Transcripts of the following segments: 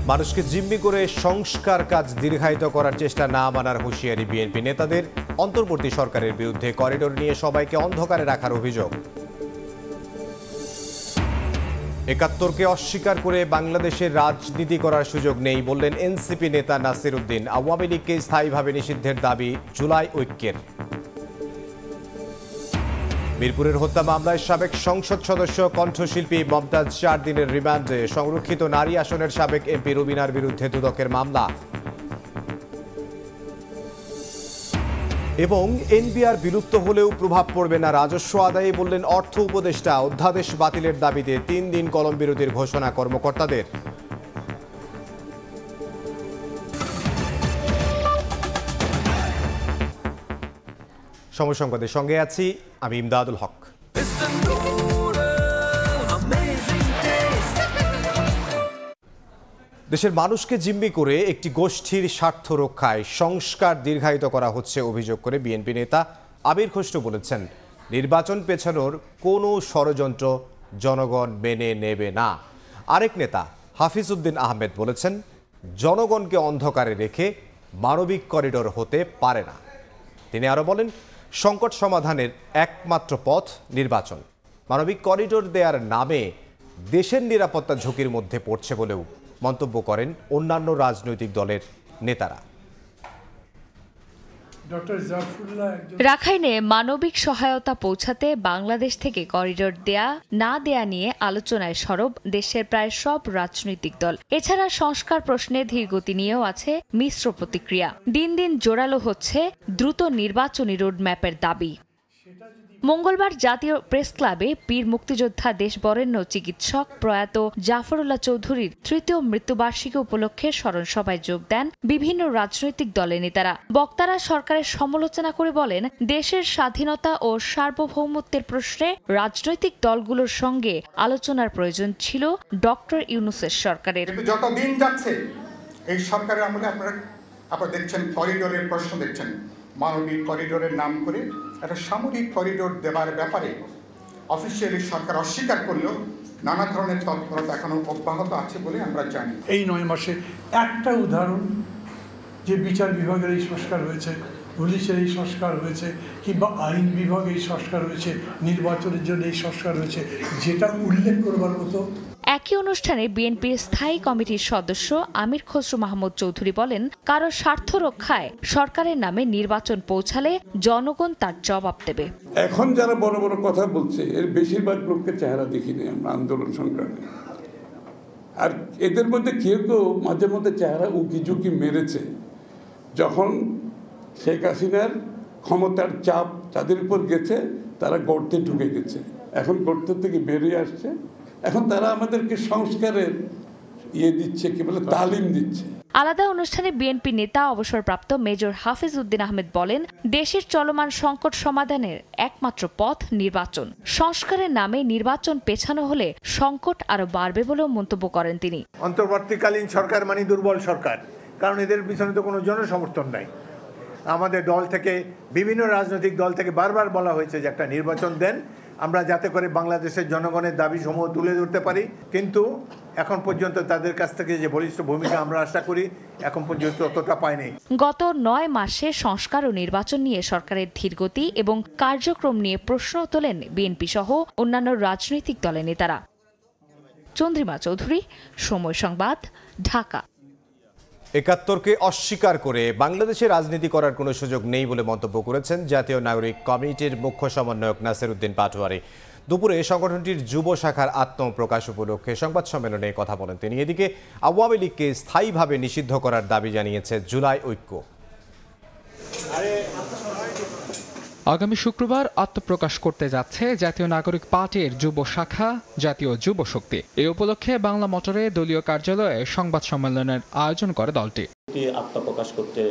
মানুষকে জিম্মি করে সংস্কার কাজ দীর্ঘায়িত করার চেষ্টা না মানার হুঁশিয়ারি বিএনপি নেতাদের। অন্তর্বর্তী সরকারের বিরুদ্ধে করিডোর নিয়ে সবাইকে অন্ধকারে রাখার অভিযোগ। ৭১কে অস্বীকার করে বাংলাদেশের রাজনীতি করার সুযোগ নেই বললেন এনসিপি নেতা নাসির উদ্দিন। আওয়ামী লীগকে স্থায়ীভাবে নিষিদ্ধের দাবি জুলাই ঐক্যের। মিরপুরের হত্যা মামলায় সাবেক সংসদ সদস্য কণ্ঠশিল্পী মমতাজ ৪ দিনের রিমান্ডে। সংরক্ষিত নারী আসনের সাবেক এমপি রুবিনার বিরুদ্ধে দুদকের মামলা। এবং এনবিআর বিলুপ্ত হলেও প্রভাব পড়বে না রাজস্ব আদায়ে বললেন অর্থ উপদেষ্টা। অধ্যাদেশ বাতিলের দাবিতে ৩ দিন কলম বিরতির ঘোষণা কর্মকর্তাদের। সময় সংবাদের সঙ্গে আছি আমি ইমদাদুল হক। দেশের মানুষকে জিম্মি করে একটি গোষ্ঠীর স্বার্থ রক্ষায় সংস্কার দীর্ঘায়িত করা হচ্ছে অভিযোগ করে বিএনপি নেতা আমির খসরু বলেছেন, নির্বাচন পেছানোর কোনো ষড়যন্ত্র জনগণ মেনে নেবে না। আরেক নেতা হাফিজ উদ্দিন আহমেদ বলেছেন, জনগণকে অন্ধকারে রেখে মানবিক করিডোর হতে পারে না। তিনি আরও বলেন, সংকট সমাধানের একমাত্র পথ নির্বাচন। মানবিক করিডোর দেওয়ার নামে দেশের নিরাপত্তা ঝুঁকির মধ্যে পড়ছে বলেও মন্তব্য করেন অন্যান্য রাজনৈতিক দলের নেতারা। রাখাইনে মানবিক সহায়তা পৌঁছাতে বাংলাদেশ থেকে করিডোর দেয়া না দেয়া নিয়ে আলোচনায় সরব দেশের প্রায় সব রাজনৈতিক দল। এছাড়া সংস্কার প্রশ্নে ধীরগতি নিয়েও আছে মিশ্র প্রতিক্রিয়া। দিন দিন জোরালো হচ্ছে দ্রুত নির্বাচনী রোডম্যাপের দাবি। মঙ্গলবার জাতীয় প্রেস ক্লাবে বীর মুক্তিযোদ্ধা দেশবরেণ্য চিকিৎসক প্রয়াত জাফরুল্লাহ চৌধুরীর ৩য় মৃত্যুবার্ষিকী উপলক্ষে স্মরণ সভায় যোগ দেন বিভিন্ন রাজনৈতিক দলের নেতারা। বক্তারা সরকারের সমালোচনা করে বলেন, দেশের স্বাধীনতা ও সার্বভৌমত্বের প্রশ্নে রাজনৈতিক দলগুলোর সঙ্গে আলোচনার প্রয়োজন ছিল ডক্টর ইউনূসের সরকারের। যত দিন যাচ্ছে এই সরকারের আমলে আপনারা দেখছেন করিডোরের প্রশ্ন দেখছেন। মানবিক করিডোরের নাম করে একটা সামরিক করিডোর দেওয়ার ব্যাপারে অফিসিয়ালি সরকার অস্বীকার করলেও নানা ধরনের তৎপরতা এখনো অব্যাহত আছে বলে আমরা জানি। এই ৯ মাসে একটা উদাহরণ যে বিচার বিভাগের এই সংস্কার হয়েছে, পুলিশের এই সংস্কার হয়েছে, কিংবা আইন বিভাগে এই সংস্কার হয়েছে, নির্বাচনের জন্য এই সংস্কার হয়েছে, যেটা উল্লেখ করবার মতো। একই অনুষ্ঠানে বিএনপির স্থায়ী কমিটির সদস্য আমির খসরু মাহমুদ চৌধুরী বলেন, কারো স্বার্থ রক্ষায় সরকারের নামে নির্বাচন পৌঁছালে জনগণ তার জবাব দেবে। এখন যারা বড় বড় কথা বলছে এর বেশিরভাগ লোককে চেহারা দেখিনি আমরা আন্দোলন সংগ্রামে। আর এদের মধ্যে কেউ কেউ মাঝে মধ্যে চেহারা উকি ঝুঁকি মেরেছে যখন শেখ হাসিনার ক্ষমতার চাপ তাদের উপর গেছে, তারা গর্তে ঢুকে গেছে। এখন গর্ত থেকে বেরিয়ে আসছে, এখন তারা আমাদেরকে সংস্কারের দিচ্ছে, কি বলে, তালিম দিচ্ছে। আলাদা অনুষ্ঠানে বিএনপি নেতা অবসরপ্রাপ্ত মেজর হাফিজ উদ্দিন আহমেদ বলেন, দেশের চলমান সংকট সমাধানের একমাত্র পথ নির্বাচন। সংস্কারের নামে নির্বাচন পেছানো হলে সংকট আরো বাড়বে বলেও মন্তব্য করেন তিনি। অন্তর্বর্তীকালীন সরকার মানে দুর্বল সরকার, কারণ এদের পিছনে তো কোনো জনসমর্থন নাই। আমাদের দল থেকে, বিভিন্ন রাজনৈতিক দল থেকে বারবার বলা হয়েছে যে একটা নির্বাচন দেন, আমরা যাতে করে বাংলাদেশের জনগণের দাবি সমূহ তুলে ধরতে পারি। কিন্তু এখন পর্যন্ত তাদের কাছ থেকে যে বলিষ্ঠ ভূমিকা আমরা আশা করি, এখন পর্যন্ত ততটা পাইনি। গত ৯ মাসে সংস্কার ও নির্বাচন নিয়ে সরকারের ধীরগতি এবং কার্যক্রম নিয়ে প্রশ্ন তোলেন বিএনপি সহ অন্যান্য রাজনৈতিক দলের নেতারা। চন্দ্রিমা চৌধুরী, সময় সংবাদ, ঢাকা। ৭১কে অস্বীকার করে বাংলাদেশে রাজনীতি করার কোনো সুযোগ নেই বলে মন্তব্য করেছেন জাতীয় নাগরিক কমিটির মুখ্য সমন্বয়ক নাসির উদ্দিন পাটোয়ারি। দুপুরে সংগঠনটির যুব শাখার আত্মপ্রকাশ উপলক্ষে সংবাদ সম্মেলনে কথা বলেন তিনি। এদিকে আওয়ামী লীগকে স্থায়ীভাবে নিষিদ্ধ করার দাবি জানিয়েছে জুলাই ঐক্য। আগামী শুক্রবার আত্মপ্রকাশ করতে যাচ্ছে জাতীয় নাগরিক পার্টির যুব শাখা জাতীয় যুব শক্তি। এই উপলক্ষে বাংলা মোটরে দলীয় কার্যালয়ে সংবাদ সম্মেলনের আয়োজন করে দলটি। আত্মপ্রকাশ করতে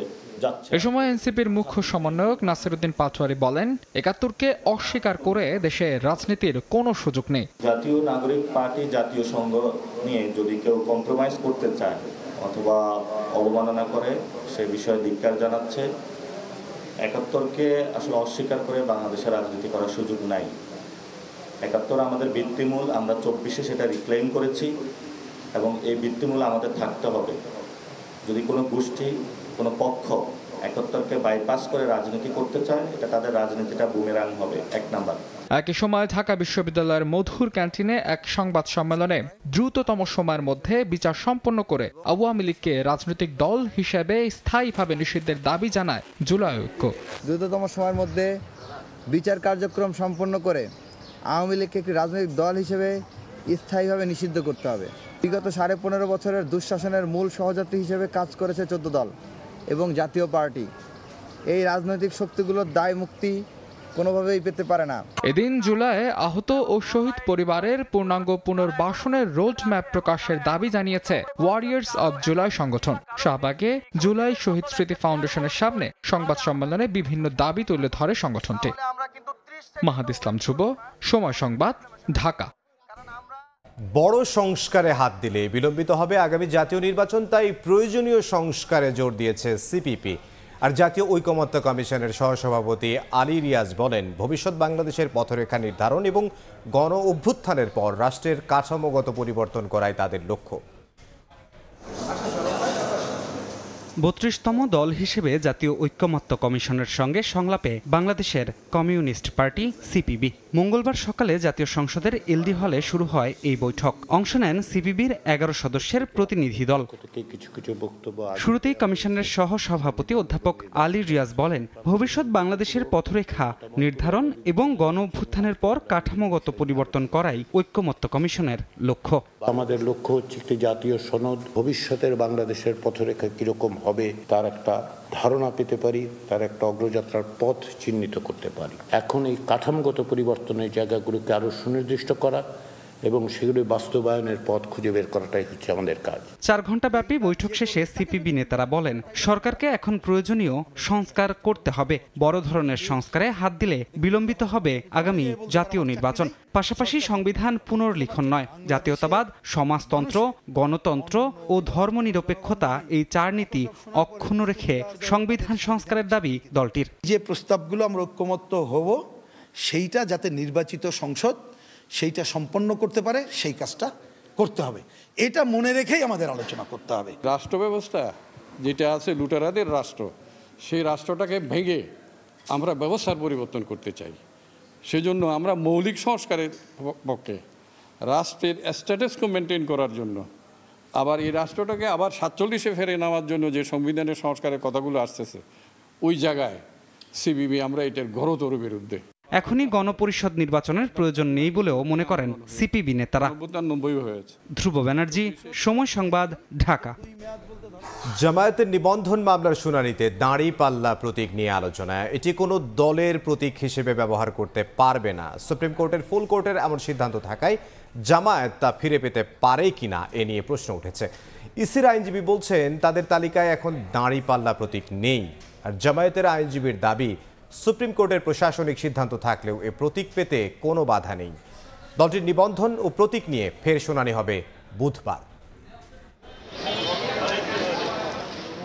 যাচ্ছে। এ সময় এনসিপির মুখ্য সমন্বয়ক নাসির উদ্দিন পাটোয়ারি বলেন, ৭১কে অস্বীকার করে দেশে রাজনীতির কোনো সুযোগ নেই। জাতীয় নাগরিক পার্টি জাতীয় সংঘ নিয়ে যদি কেউ কম্প্রোমাইজ করতে চায় অথবা অবমাননা করে, সে বিষয়ে ধিক্কার জানাচ্ছে। ৭১কে আসলে অস্বীকার করে বাংলাদেশে রাজনীতি করার সুযোগ নাই। ৭১ আমাদের ভিত্তিমূল, আমরা ২৪-এ সেটা রিক্লেইম করেছি এবং এই ভিত্তিমূলে আমাদের থাকতে হবে। যদি কোনো গোষ্ঠী, কোনো পক্ষ ৭১কে বাইপাস করে রাজনীতি করতে চায়, এটা তাদের রাজনীতিটা বুমেরাং হবে, ১ নাম্বার। একই সময় ঢাকা বিশ্ববিদ্যালয়ের মধুর ক্যান্টিনে এক সংবাদ সম্মেলনে দ্রুততম সময়ের মধ্যে বিচার সম্পন্ন করে আওয়ামী লীগকে রাজনৈতিক দল হিসেবে স্থায়ীভাবে নিষিদ্ধের দাবি জানায় জুলাই ঐক্য। দ্রুততম সময়ের মধ্যে বিচার কার্যক্রম সম্পন্ন করে আওয়ামী লীগকে একটি রাজনৈতিক দল হিসেবে স্থায়ীভাবে নিষিদ্ধ করতে হবে। বিগত ১৫.৫ বছরের দুঃশাসনের মূল সহযাত্রী হিসেবে কাজ করেছে ১৪ দল এবং জাতীয় পার্টি। এই রাজনৈতিক শক্তিগুলোর দায় মুক্তি কোনোভাবেই পেতে পারে না। এদিন জুলাইয়ে আহত ও শহীদ পরিবারের পূর্ণাঙ্গ পুনর্বাসনের রোড ম্যাপ প্রকাশের দাবি জানিয়েছে ওয়ারিয়ার্স অব জুলাই সংগঠন। শাহবাগে জুলাই শহীদ স্মৃতি ফাউন্ডেশনের সামনে সংবাদ সম্মেলনে বিভিন্ন দাবি তুলে ধরে সংগঠনটি। মাহাদ ইসলাম ধ্রুব, সময় সংবাদ, ঢাকা। বড় সংস্কারে হাত দিলে বিলম্বিত হবে আগামী জাতীয় নির্বাচন, তাই প্রয়োজনীয় সংস্কারে জোর দিয়েছে সিপিপি। আর জাতীয় ঐকমত্য কমিশনের সহসভাপতি আলী রিয়াজ বলেন, ভবিষ্যৎ বাংলাদেশের পথরেখা নির্ধারণ এবং গণ অভ্যুত্থানের পর রাষ্ট্রের কাঠামোগত পরিবর্তন করাই তাদের লক্ষ্য। ৩২তম দল হিসেবে জাতীয় ঐকমত্য কমিশনের সঙ্গে সংলাপে বাংলাদেশের কমিউনিস্ট পার্টি সিপিবি। মঙ্গলবার সকালে জাতীয় সংসদের এলডি হলে শুরু হয় এই বৈঠক। অংশ নেন সিপিবির ১১ সদস্যের প্রতিনিধি দল। শুরুতেই কমিশনের সহ সভাপতি অধ্যাপক আলী রিয়াজ বলেন, ভবিষ্যৎ বাংলাদেশের পথরেখা নির্ধারণ এবং গণ অভ্যুত্থানের পর কাঠামোগত পরিবর্তন করাই ঐকমত্য কমিশনের লক্ষ্য। আমাদের লক্ষ্য হচ্ছে একটি জাতীয় সনদ, ভবিষ্যতের বাংলাদেশের পথরেখা কিরকম হবে তার একটা ধারণা পেতে পারি, তার একটা অগ্রযাত্রার পথ চিহ্নিত করতে পারি। এখন এই কাঠামোগত পরিবর্তনের জায়গাগুলোকে আরো সুনির্দিষ্ট করা এবং সেগুলি বাস্তবায়নের পথ খুঁজে বের করাটাই হচ্ছে আমাদের কাজ। 4 ঘণ্টা ব্যাপী বৈঠক শেষে সিপিবি নেতারা বলেন, সরকারকে এখন প্রয়োজনীয় সংস্কার করতে হবে। বড় ধরনের সংস্কারে হাত দিলে বিলম্বিত হবে আগামী জাতীয় নির্বাচন। পাশাপাশি সংবিধান পুনর্লিখন নয়, জাতীয়তাবাদ, সমাজতন্ত্র, গণতন্ত্র ও ধর্মনিরপেক্ষতা, এই 4 নীতি অক্ষুণ্ণ রেখে সংবিধান সংস্কারের দাবি দলটির। যে প্রস্তাবগুলো আমরা ঐক্যমত্য হব, সেইটা যাতে নির্বাচিত সংসদ সেইটা সম্পন্ন করতে পারে, সেই কাজটা করতে হবে। এটা মনে রেখেই আমাদের আলোচনা করতে হবে। রাষ্ট্র ব্যবস্থা যেটা আছে লুটেরাদের রাষ্ট্র, সেই রাষ্ট্রটাকে ভেঙে আমরা ব্যবস্থার পরিবর্তন করতে চাই। সেজন্য আমরা মৌলিক সংস্কারের পক্ষে, রাষ্ট্রের স্ট্যাটাসকো মেনটেন করার জন্য, আবার এই রাষ্ট্রটাকে আবার 47-এ ফেরে নেওয়ার জন্য যে সংবিধানের সংস্কারের কথাগুলো আসতেছে, ওই জায়গায় সিপিবি আমরা এটার ঘোরতর বিরুদ্ধে। এখনই গণপরিষদ নির্বাচনের প্রয়োজন নেই বলেও মনে করেন সিপিবি নেতারা। ধ্রুব ব্যানার্জি, সময় সংবাদ, ঢাকা। জামায়াতের নিবন্ধন মামলার শুনানিতে দাঁড়িপাল্লা প্রতীক নিয়ে আলোচনা। এটি কোনো দলের প্রতীক হিসেবে ব্যবহার করতে পারবে না। সুপ্রিম কোর্টের ফুল কোর্টের এমন সিদ্ধান্ত থাকায় জামায়াত তা ফিরে পেতে পারে কিনা এ নিয়ে প্রশ্ন উঠেছে। ইসির আইনজীবী বলছেন, তাদের তালিকায় এখন দাঁড়িপাল্লা প্রতীক নেই। আর জামায়াতের আইনজীবীর দাবি, সুপ্রিম কোর্টের প্রশাসনিক সিদ্ধান্ত থাকলেও এ প্রতীক পেতে কোনো বাধা নেই। দলটির নিবন্ধন ও প্রতীক নিয়ে ফের শুনানি হবে বুধবার।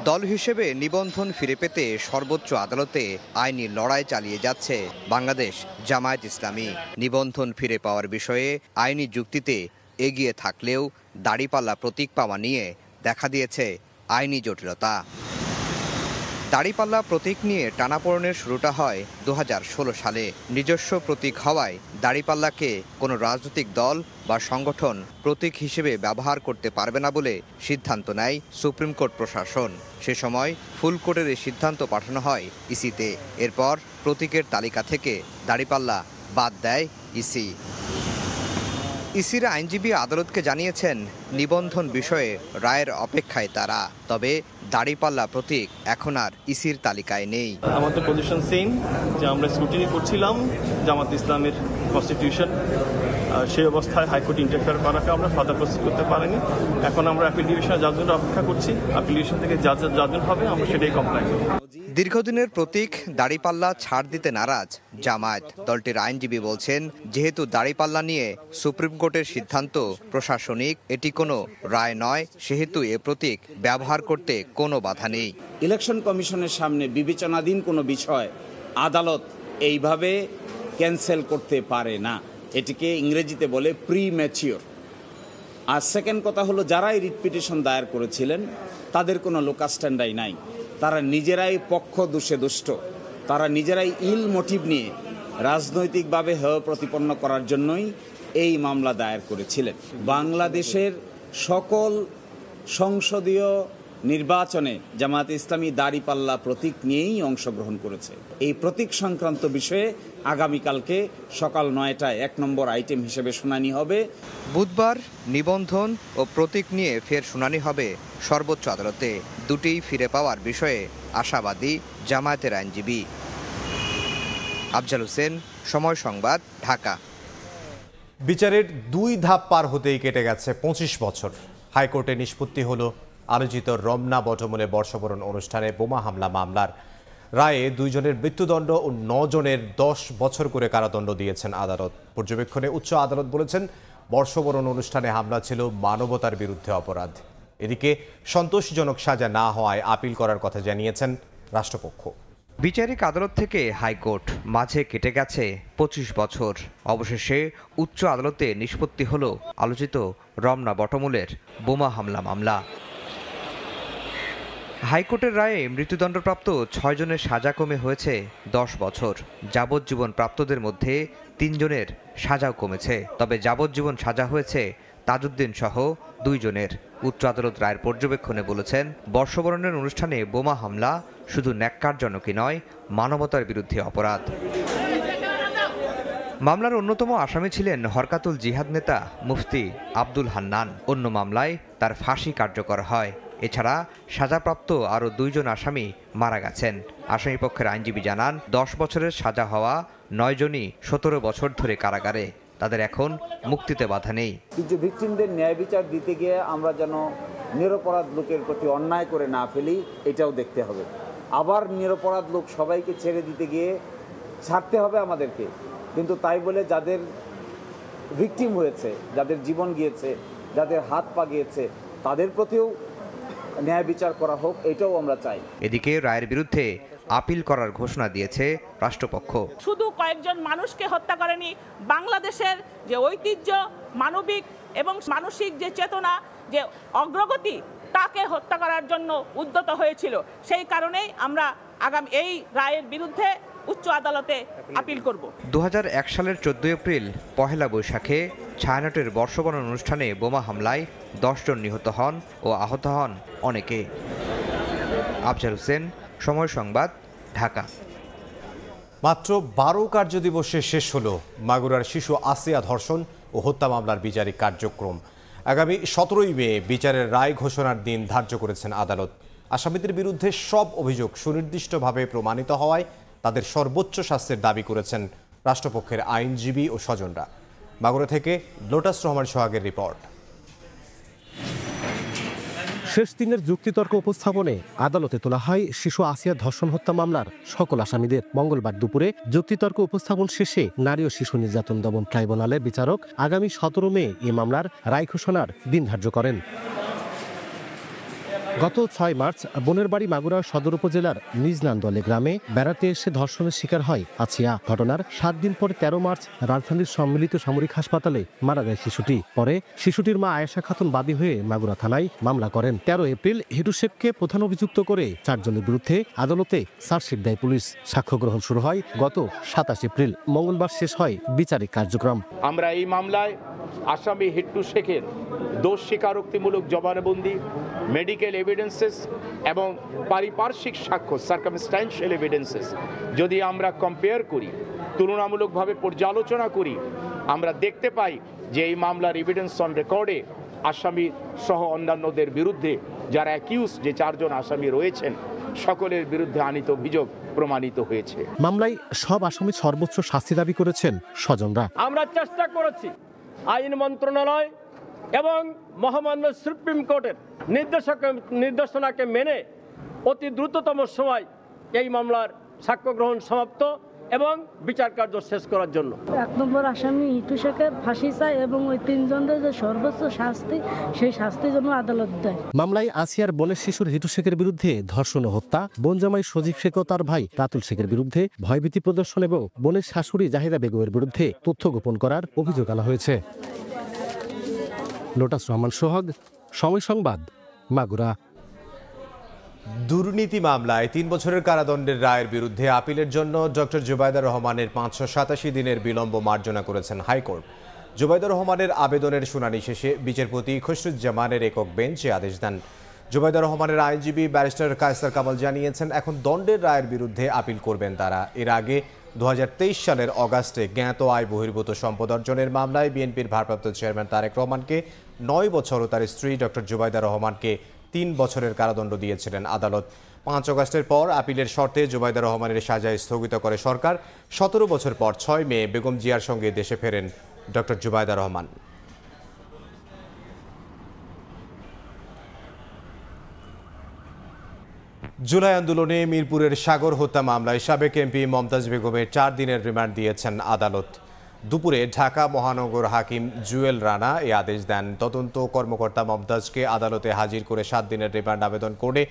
দল হিসেবে নিবন্ধন ফিরে পেতে সর্বোচ্চ আদালতে আইনি লড়াই চালিয়ে যাচ্ছে বাংলাদেশ জামায়াত ইসলামী। নিবন্ধন ফিরে পাওয়ার বিষয়ে আইনি যুক্তিতে এগিয়ে থাকলেও দাড়িপাল্লা প্রতীক পাওয়া নিয়ে দেখা দিয়েছে আইনি জটিলতা। দাড়িপাল্লা প্রতীক নিয়ে টানাপোড়েনের শুরুটা হয় 2016 সালে। নিজস্ব প্রতীক হওয়ায় দাড়িপাল্লাকে কোনো রাজনৈতিক দল বা সংগঠন প্রতীক হিসেবে ব্যবহার করতে পারবে না বলে সিদ্ধান্ত নেয় সুপ্রিম কোর্ট প্রশাসন। সে সময় ফুল কোর্টের এই সিদ্ধান্ত পাঠানো হয় ইসিতে। এরপর প্রতীকের তালিকা থেকে দাড়িপাল্লা বাদ দেয় ইসি। ইসির আইনজীবী আদালতকে জানিয়েছেন, নিবন্ধন বিষয়ে রায়ের অপেক্ষায় তারা। তবে দাড়িপাল্লা প্রতীক এখন আর ইসির তালিকায় নেই। আমাদের পজিশন সেম, যে আমরা স্ক্রুটিনি করছিলাম জামাত ইসলামের কনস্টিটিউশন, সেই অবস্থায় হাইকোর্ট ইন্টারফেয়ার করাকে আমরা ফার্দার প্রসিড করতে পারিনি। এখন আমরা অ্যাপিল ডিভিশনের জাজমেন্ট অপেক্ষা করছি। অ্যাপিল ডিভিশন থেকে জাজমেন্ট হবে, আমরা সেটাই কমপ্লাই করব। দীর্ঘদিনের প্রতীক দাড়িপাল্লা ছাড় দিতে নারাজ জামায়াত। দলটির আইনজীবী বলছেন, যেহেতু দাড়িপাল্লা নিয়ে সুপ্রিম কোর্টের সিদ্ধান্ত প্রশাসনিক, এটি কোনো রায় নয়, সেহেতু এ প্রতীক ব্যবহার করতে কোনো বাধা নেই। ইলেকশন কমিশনের সামনে বিবেচনাধীন কোনো বিষয় আদালত এইভাবে ক্যান্সেল করতে পারে না। এটিকে ইংরেজিতে বলে প্রি ম্যাচিওর। আর সেকেন্ড কথা হলো, যারাই রিট পিটিশন দায়ের করেছিলেন তাদের কোনো লোকাল স্ট্যান্ডার্ড নাই, তারা নিজেরাই পক্ষ দোষে দুষ্ট, তারা নিজেরাই ইল মোটিভ নিয়ে রাজনৈতিকভাবে হেয় প্রতিপন্ন করার জন্যই এই মামলা দায়ের করেছিলেন। বাংলাদেশের সকল সংসদীয় নির্বাচনে জামায়াতে ইসলামী দাঁড়িপাল্লা প্রতীক নিয়েই অংশগ্রহণ করেছে। এই প্রতীক সংক্রান্ত বিষয়ে আগামীকালকে সকাল 9টায় 1 নম্বর আইটেম হিসেবে শুনানি হবে। বুধবার নিবন্ধন ও প্রতীক নিয়ে ফের শুনানি হবে সর্বোচ্চ আদালতে। দুটিই ফিরে পাওয়ার বিষয়ে আশাবাদী জামায়াতের আইনজীবী। আফজাল হোসেন, সময় সংবাদ, ঢাকা। বিচারের 2 ধাপ পার হতেই কেটে গেছে 25 বছর। হাইকোর্টে নিষ্পত্তি হলো আলোচিত রমনা বটমূলে বর্ষবরণ অনুষ্ঠানে বোমা হামলা মামলার রায়ে 2 জনের মৃত্যুদণ্ড ও 9 জনের 10 বছর করে কারাদণ্ড দিয়েছেন আদালত। পর্যবেক্ষণে উচ্চ আদালত বলেছেন, বর্ষবরণ অনুষ্ঠানে হামলা ছিল মানবতার বিরুদ্ধে অপরাধ। এদিকে সন্তোষজনক সাজা না হওয়ায় আপিল করার কথা জানিয়েছেন রাষ্ট্রপক্ষ। বিচারিক আদালত থেকে হাইকোর্ট, মাঝে কেটে গেছে 25 বছর। অবশেষে উচ্চ আদালতে নিষ্পত্তি হলো আলোচিত রমনা বটমূলের বোমা হামলা মামলা। হাইকোর্টের রায়ে মৃত্যুদণ্ডপ্রাপ্ত 6 জনের সাজা কমে হয়েছে 10 বছর। যাবজ্জীবন প্রাপ্তদের মধ্যে 3 জনের সাজাও কমেছে, তবে যাবজ্জীবন সাজা হয়েছে তাজউদ্দিন সহ 2 জনের। উচ্চ আদালত রায়ের পর্যবেক্ষণে বলেছেন, বর্ষবরণের অনুষ্ঠানে বোমা হামলা শুধু ন্যাক্কারজনকই নয়, মানবতার বিরুদ্ধে অপরাধ। মামলার অন্যতম আসামি ছিলেন হরকাতুল জিহাদ নেতা মুফতি আব্দুল হান্নান। অন্য মামলায় তার ফাঁসি কার্যকর হয়। এছাড়া সাজাপ্রাপ্ত আরও 2 জন আসামি মারা গেছেন। আসামিপক্ষের আইনজীবী জানান, 10 বছরের সাজা হওয়া 9 জনই 17 বছর ধরে কারাগারে। তাদের এখন মুক্তিতে বাধা নেই। কিন্তু ভিকটিমদের ন্যায় বিচার দিতে গিয়ে আমরা যেন নিরপরাধ লোকের প্রতি অন্যায় করে না ফেলি, এটাও দেখতে হবে। আবার নিরপরাধ লোক সবাইকে ছেড়ে দিতে গিয়ে ছাড়তে হবে আমাদেরকে, কিন্তু তাই বলে যাদের ভিকটিম হয়েছে, যাদের জীবন গিয়েছে, যাদের হাত পা গিয়েছে, তাদের প্রতিও ন্যায় বিচার করা হোক, এটাও আমরা চাই। এদিকে রায়ের বিরুদ্ধে আপিল করার ঘোষণা দিয়েছে রাষ্ট্রপক্ষ। শুধু কয়েকজন মানুষকে হত্যা করেনি, বাংলাদেশের যে ঐতিহ্য, মানবিক এবং মানসিক যে চেতনা, যে অগ্রগতি, তাকে হত্যা করার জন্য উদ্যত হয়েছিল। সেই কারণেই আমরা আগামী এই রায়ের বিরুদ্ধে উচ্চ আদালতে আপিল করব। 2001 সালের 14 এপ্রিল পহেলা বৈশাখে ছায়ানটের বর্ষবরণ অনুষ্ঠানে বোমা হামলায় 10 জন নিহত হন ও আহত হন অনেকে। আফজাল হোসেন, সময় সংবাদ, ঢাকা। মাত্র 12 কার্যদিবসে শেষ হলো মাগুরার শিশু আসিয়া ধর্ষণ ও হত্যা মামলার বিচারিক কার্যক্রম। আগামী 17ই মে বিচারের রায় ঘোষণার দিন ধার্য করেছেন আদালত। আসামিদের বিরুদ্ধে সব অভিযোগ সুনির্দিষ্টভাবে প্রমাণিত হওয়ায় তাদের সর্বোচ্চ শাস্তির দাবি করেছেন রাষ্ট্রপক্ষের আইনজীবী ও স্বজনরা। মাগুরা থেকে লোটাস রহমান সোহাগের রিপোর্ট। শেষ দিনের যুক্তিতর্ক উপস্থাপনে আদালতে তোলা হয় শিশু আসিয়া ধর্ষণ হত্যা মামলার সকল আসামিদের। মঙ্গলবার দুপুরে যুক্তিতর্ক উপস্থাপন শেষে নারী ও শিশু নির্যাতন দমন ট্রাইব্যুনালের বিচারক আগামী 17 মে এই মামলার রায় ঘোষণার দিন ধার্য করেন। গত 6 মার্চ বোনের বাড়ি মাগুরা সদর উপজেলার নিজনান্দলে গ্রামে বেড়াতে এসে ধর্ষণের শিকার হয় আসিয়া। ঘটনার 7 দিন পরে 13 মার্চ রাজধানীর সম্মিলিত সামরিক হাসপাতালে মারা যায় শিশুটি। পরে শিশুটির মা আয়েশা খাতুন বাদী হয়ে মাগুরা থানায় মামলা করেন। 13 এপ্রিল হিটু শেখকে প্রধান অভিযুক্ত করে 4 জনের বিরুদ্ধে আদালতে চার্জশিট দেয় পুলিশ। সাক্ষ্য গ্রহণ শুরু হয় গত 27 এপ্রিল। মঙ্গলবার শেষ হয় বিচারিক কার্যক্রম। আমরা এই মামলায় আসামি হিটু শেখের দোষ স্বীকারোক্তিমূলক জবানবন্দি, মেডিকেল এভিডেন্সেস এবং পারিপার্শ্বিক সাক্ষ্য সার্কামস্ট্যান্সিয়াল এভিডেন্সেস যদি আমরা কম্পেয়ার করি, তুলনামূলকভাবে পর্যালোচনা করি, আমরা দেখতে পাই যে এই মামলার এভিডেন্স অন রেকর্ডে আসামি সহ অন্যান্যদের বিরুদ্ধে যারা অ্যাকিউজ, যে 4 জন আসামি রয়েছেন, সকলের বিরুদ্ধে আনিত অভিযোগ প্রমাণিত হয়েছে। মামলায় সব আসামি সর্বোচ্চ শাস্তি দাবি করেছেন স্বজনরা। আমরা চেষ্টা করেছি আইন মন্ত্রণালয় এবং মহামান্য সুপ্রিম কোর্টের নির্দেশনাকে মেনে অতি দ্রুততম সময় এই মামলার সাক্ষ্য গ্রহণ সমাপ্ত এবং বিচার কার্য শেষ করার জন্য। 1 নম্বর আসামি হিটু শেখের ফাঁসি চাই এবং ওই 3 জনের যে সর্বোচ্চ শাস্তি, সেই শাস্তির জন্য আদালত দেয়। মামলায় আসিয়ার বোনের শিশুর হিটু শেখের বিরুদ্ধে ধর্ষণ ও হত্যা, বোন জামাই সজীব শেখ ও তার ভাই রাতুল শেখের বিরুদ্ধে ভয়ভীতি প্রদর্শন এবং বোনের শাশুড়ি জাহিদা বেগমের বিরুদ্ধে তথ্য গোপন করার অভিযোগ আনা হয়েছে। লোটাস রহমান সোহাগ, সময় সংবাদ, মাগুরা। দুর্নীতি মামলায় 3 বছরের কারাদণ্ডের রায়ের বিরুদ্ধে আপিলের জন্য ডক্টর জুবাইদুর রহমানের 587 দিনের বিলম্ব মার্জনা করেছেন হাইকোর্ট। জুবাইদুর রহমানের আবেদনের শুনানি শেষে বিচারপতি খসরুজ্জামানের একক বেঞ্চ আদেশ দেন। জুবাইদুর রহমানের আইনজীবী ব্যারিস্টার কায়সার কামাল জানিয়েছেন, এখন দণ্ডের রায়ের বিরুদ্ধে আপিল করবেন তারা। এর আগে 2023 সালের অগাস্টে জ্ঞাত আয় বহির্ভূত সম্পদ অর্জনের মামলায় বিএনপির ভারপ্রাপ্ত চেয়ারম্যান তারেক রহমানকে 9 বছর ও তার স্ত্রী ডক্টর জুবাইদুর রহমানকে 3 বছরের কারাদণ্ড দিয়েছিলেন আদালত। 5 অগাস্টের পর আপিলের শর্তে জুবাইদুর রহমানের সাজা স্থগিত করে সরকার। 17 বছর পর 6 মে বেগম জিয়ার সঙ্গে দেশে ফেরেন ডক্টর জুবাইদুর রহমান। জুলাই আন্দোলনে মিরপুরের সাগর হত্যা মামলায় সাবেক এমপি মমতাজ বেগমের 4 দিনের রিমান্ড দিয়েছেন আদালত। দুপুরে ঢাকা মহানগর হাকিম জুয়েল রানা এ আদেশ দেন। তদন্ত কর্মকর্তা মমতাজকে আদালতে হাজির করে 7 দিনের রিমান্ড আবেদন করে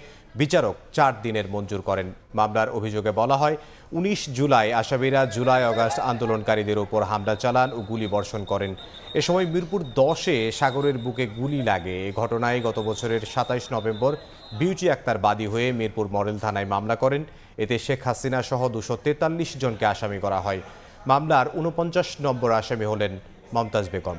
বিচারক 4 দিনের মঞ্জুর করেন। মামলার অভিযোগে বলা হয়, 19 জুলাই আসামিরা জুলাই আগস্ট আন্দোলনকারীদের উপর হামলা চালান ও গুলি বর্ষণ করেন। এ সময় মিরপুর 10-এ সাগরের বুকে গুলি লাগে। এ ঘটনায় গত বছরের 27 নভেম্বর বিউটি আক্তার বাদী হয়ে মিরপুর মডেল থানায় মামলা করেন। এতে শেখ হাসিনা সহ 243 জনকে আসামি করা হয়। মামলার 49 নম্বর আসামি হলেন মমতাজ বেগম।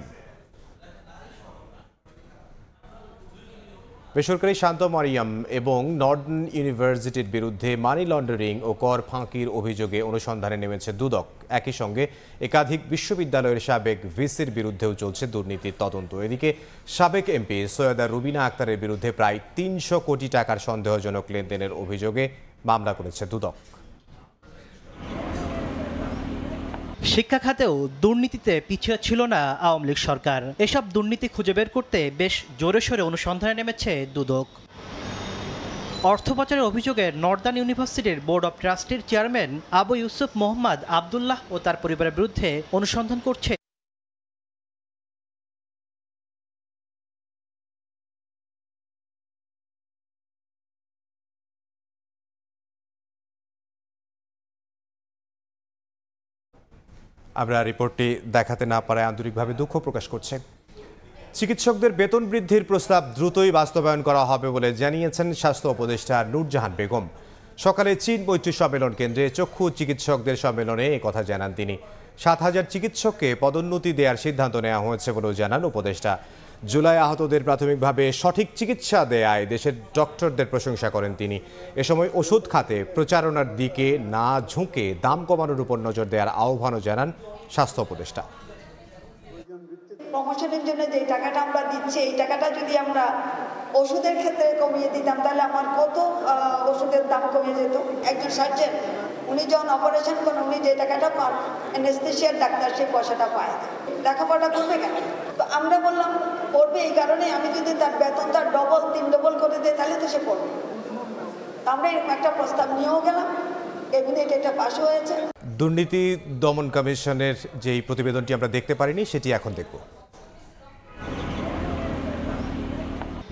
বেসরকারি শান্ত মারিয়াম এবং নর্দার্ন ইউনিভার্সিটির বিরুদ্ধে মানি লন্ডারিং ও কর ফাঁকির অভিযোগে অনুসন্ধানে নেমেছে দুদক। একই সঙ্গে একাধিক বিশ্ববিদ্যালয়ের সাবেক ভিসির বিরুদ্ধেও চলছে দুর্নীতির তদন্ত। এদিকে সাবেক এমপি সৈয়দা রুবিনা আক্তারের বিরুদ্ধে প্রায় 300 কোটি টাকার সন্দেহজনক লেনদেনের অভিযোগে মামলা করেছে দুদক। শিক্ষা খাতেও দুর্নীতিতে পিছিয়ে ছিল না আওয়ামী লীগ সরকার। এসব দুর্নীতি খুঁজে বের করতে বেশ জোরে সোরে অনুসন্ধানে নেমেছে দুদক। অর্থ পাচারের অভিযোগে নর্দার্ন ইউনিভার্সিটির বোর্ড অব ট্রাস্টির চেয়ারম্যান আবু ইউসুফ মোহাম্মদ আবদুল্লাহ ও তার পরিবারের বিরুদ্ধে অনুসন্ধান করছে আমরা রিপোর্টটি দেখাতে না পারায় আন্তরিকভাবে দুঃখ প্রকাশ করছে। চিকিৎসকদের বেতন বৃদ্ধির প্রস্তাব দ্রুতই বাস্তবায়ন করা হবে বলে জানিয়েছেন স্বাস্থ্য উপদেষ্টা নূরজাহান বেগম। সকালে চীন মৈত্রী সম্মেলন কেন্দ্রে চক্ষু চিকিৎসকদের সম্মেলনে একথা জানান তিনি। 7,000 চিকিৎসককে পদোন্নতি দেওয়ার সিদ্ধান্ত নেওয়া হয়েছে বলেও জানান উপদেষ্টা। জুলাই আহতদের প্রাথমিকভাবে সঠিক চিকিৎসা দেয়ায় দেশের ডক্টরদের প্রশংসা করেন তিনি। এ সময় ওষুধ খাতে প্রচারণার দিকে না ঝুঁকে দাম কমানোর উপর নজর দেওয়ার আহ্বানও জানান স্বাস্থ্য উপদেষ্টা। প্রমোশনের জন্য যে টাকাটা আমরা দিচ্ছি, এই টাকাটা যদি আমরা ওষুধের ক্ষেত্রে কমিয়ে দিতাম তাহলে আমার কত ওষুধের দাম কমে যেত। একজন সার্জন উনি যখন অপারেশন করেন উনি যে টাকাটা পান, অ্যানেস্থেশিয়ার ডাক্তার সেই পয়সাটা পায়। লেখাপড়া করবে কেন? তো আমরা বললাম পড়বে এই কারণে, আমি যদি তার বেতনটা ডবল 3 ডবল করে দিই তাহলে তো সে পড়বে। আমরা এরকম একটা প্রস্তাব নিয়েও গেলাম, ক্যাবিনেটে এটা পাশ হয়েছে। দুর্নীতি দমন কমিশনের যেই প্রতিবেদনটি আমরা দেখতে পারিনি সেটি এখন দেখব।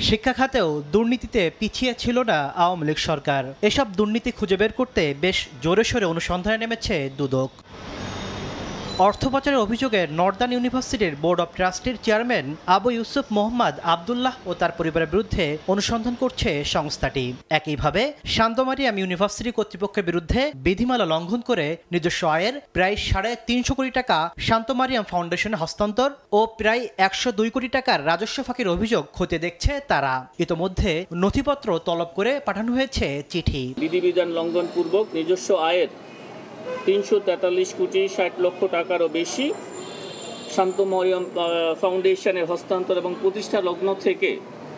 শিক্ষা খাতেও দুর্নীতিতে পিছিয়ে ছিল না আওয়ামী লীগ সরকার। এসব দুর্নীতি খুঁজে বের করতে বেশ জোরে সোরে অনুসন্ধানে নেমেছে দুদক। অর্থ পাচারের অভিযোগে নর্দার্ন ইউনিভার্সিটির বোর্ড অব ট্রাস্টির চেয়ারম্যান আবু ইউসুফ মোহাম্মদ আবদুল্লাহ ও তার পরিবারের বিরুদ্ধে অনুসন্ধান করছে সংস্থাটি। একইভাবে শান্ত মারিয়াম ইউনিভার্সিটি কর্তৃপক্ষের বিরুদ্ধে বিধিমালা লঙ্ঘন করে নিজস্ব আয়ের প্রায় 350 কোটি টাকা শান্ত মারিয়াম ফাউন্ডেশনে হস্তান্তর ও প্রায় 102 কোটি টাকার রাজস্ব ফাঁকির অভিযোগ খতিয়ে দেখছে তারা। ইতোমধ্যে নথিপত্র তলব করে পাঠানো হয়েছে চিঠি। বিধিবিধান লঙ্ঘন পূর্বক নিজস্ব আয়ের 343 কোটি 60 লক্ষ টাকারও বেশি শান্ত মারিয়াম ফাউন্ডেশনের হস্তান্তর এবং প্রতিষ্ঠা লগ্ন থেকে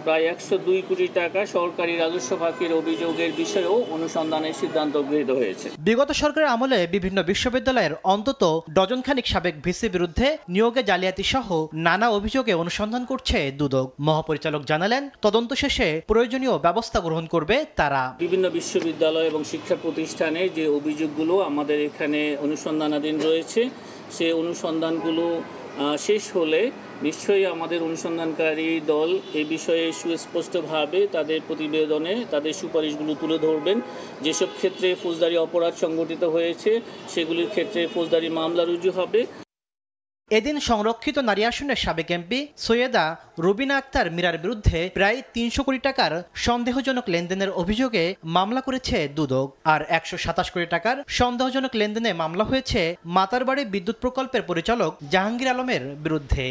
প্রায় 102 কোটি টাকা সরকারি রাজস্ব ফাঁকির অভিযোগের বিষয়েও অনুসন্ধানের সিদ্ধান্ত গৃহীত হয়েছে। বিগত সরকারের আমলে বিভিন্ন বিশ্ববিদ্যালয়ের অন্তত ডজনখানিক সাবেক ভিসি বিরুদ্ধে নিয়োগে জালিয়াতি সহ নানা অভিযোগে অনুসন্ধান করছে দুদক। মহাপরিচালক জানালেন, তদন্ত শেষে প্রয়োজনীয় ব্যবস্থা গ্রহণ করবে তারা। বিভিন্ন বিশ্ববিদ্যালয় এবং শিক্ষা প্রতিষ্ঠানে যে অভিযোগগুলো আমাদের এখানে অনুসন্ধানাধীন রয়েছে, সেই অনুসন্ধানগুলো শেষ হলে নিশ্চয়ই আমাদের অনুসন্ধানকারী দল এই বিষয়ে সুস্পষ্টভাবে তাদের প্রতিবেদনে তাদের সুপারিশগুলো তুলে ধরবেন। যেসব ক্ষেত্রে ফৌজদারি অপরাধ সংঘটিত হয়েছে সেগুলির ক্ষেত্রে ফৌজদারি মামলা রুজু হবে। এদিন সংরক্ষিত নারী আসনের সাবেক এমপি সৈয়দা রুবিনা আক্তার মীরার বিরুদ্ধে প্রায় ৩০০ কোটি টাকার সন্দেহজনক লেনদেনের অভিযোগে মামলা করেছে দুদক। আর ১২৭ কোটি টাকার সন্দেহজনক লেনদেনে মামলা হয়েছে মাতারবাড়ি বিদ্যুৎ প্রকল্পের পরিচালক জাহাঙ্গীর আলমের বিরুদ্ধে।